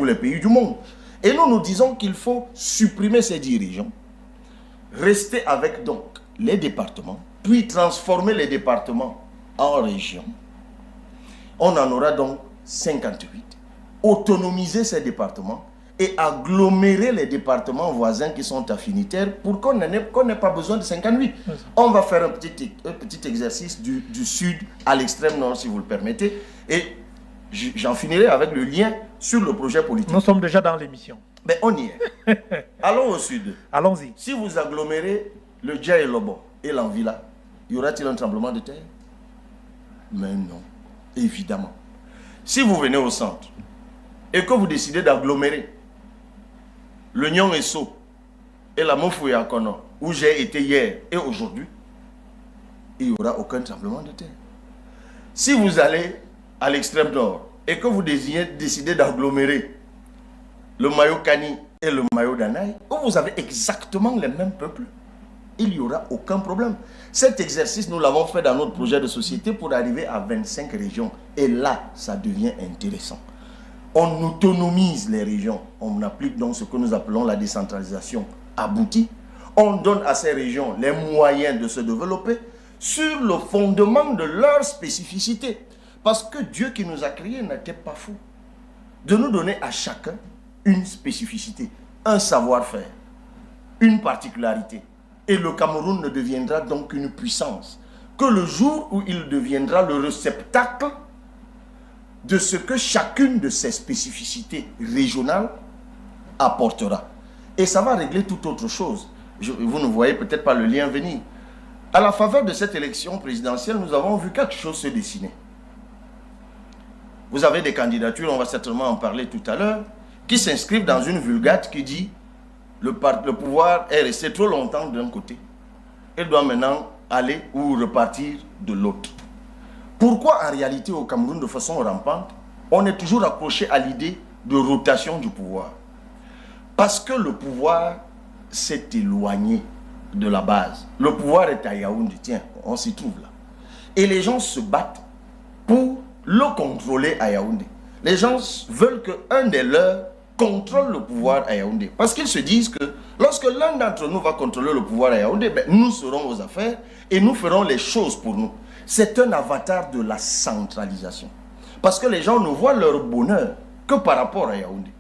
tous les pays du monde. Et nous disons qu'il faut supprimer ces 10 régions, rester avec donc les départements, puis transformer les départements en régions. On en aura donc 58. Autonomiser ces départements et agglomérer les départements voisins qui sont affinitaires pour qu'on n'ait pas besoin de 58. On va faire un petit exercice du sud à l'extrême nord, si vous le permettez. Et j'en finirai avec le lien sur le projet politique. Nous sommes déjà dans l'émission. Mais on y est. Allons au sud. Allons-y. Si vous agglomérez le Dja et Lobo et l'Anvila, y aura-t-il un tremblement de terre? Mais non, évidemment. Si vous venez au centre et que vous décidez d'agglomérer le Nyon Esso et la Mofouya Kono, où j'ai été hier et aujourd'hui, il n'y aura aucun tremblement de terre. Si vous allez à l'extrême nord et que vous décidez d'agglomérer le Mayo Kani et le Mayo Danaï, où vous avez exactement les mêmes peuples, il n'y aura aucun problème. Cet exercice, nous l'avons fait dans notre projet de société pour arriver à 25 régions. Et là, ça devient intéressant. On autonomise les régions. On applique donc ce que nous appelons la décentralisation aboutie. On donne à ces régions les moyens de se développer sur le fondement de leur spécificité. Parce que Dieu qui nous a créés n'était pas fou de nous donner à chacun une spécificité, un savoir-faire, une particularité. Et le Cameroun ne deviendra donc qu'une puissance que le jour où il deviendra le réceptacle de ce que chacune de ces spécificités régionales apportera. Et ça va régler toute autre chose. Vous ne voyez peut-être pas le lien venir. À la faveur de cette élection présidentielle, nous avons vu quelque chose se dessiner. Vous avez des candidatures, on va certainement en parler tout à l'heure, qui s'inscrivent dans une vulgate qui dit le pouvoir est resté trop longtemps d'un côté. Il doit maintenant aller ou repartir de l'autre. Pourquoi en réalité au Cameroun de façon rampante, on est toujours accroché à l'idée de rotation du pouvoir? Parce que le pouvoir s'est éloigné de la base. Le pouvoir est à Yaoundé, tiens, on s'y trouve là. Et les gens se battent pour le contrôler à Yaoundé. Les gens veulent qu'un des leurs contrôle le pouvoir à Yaoundé. Parce qu'ils se disent que lorsque l'un d'entre nous va contrôler le pouvoir à Yaoundé, ben, nous serons aux affaires et nous ferons les choses pour nous. C'est un avatar de la centralisation. Parce que les gens ne voient leur bonheur que par rapport à Yaoundé.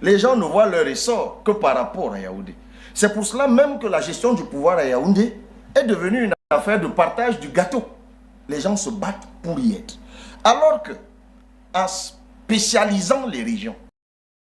Les gens ne voient leur essor que par rapport à Yaoundé. C'est pour cela même que la gestion du pouvoir à Yaoundé est devenue une affaire de partage du gâteau. Les gens se battent pour y être. Alors que, en spécialisant les régions,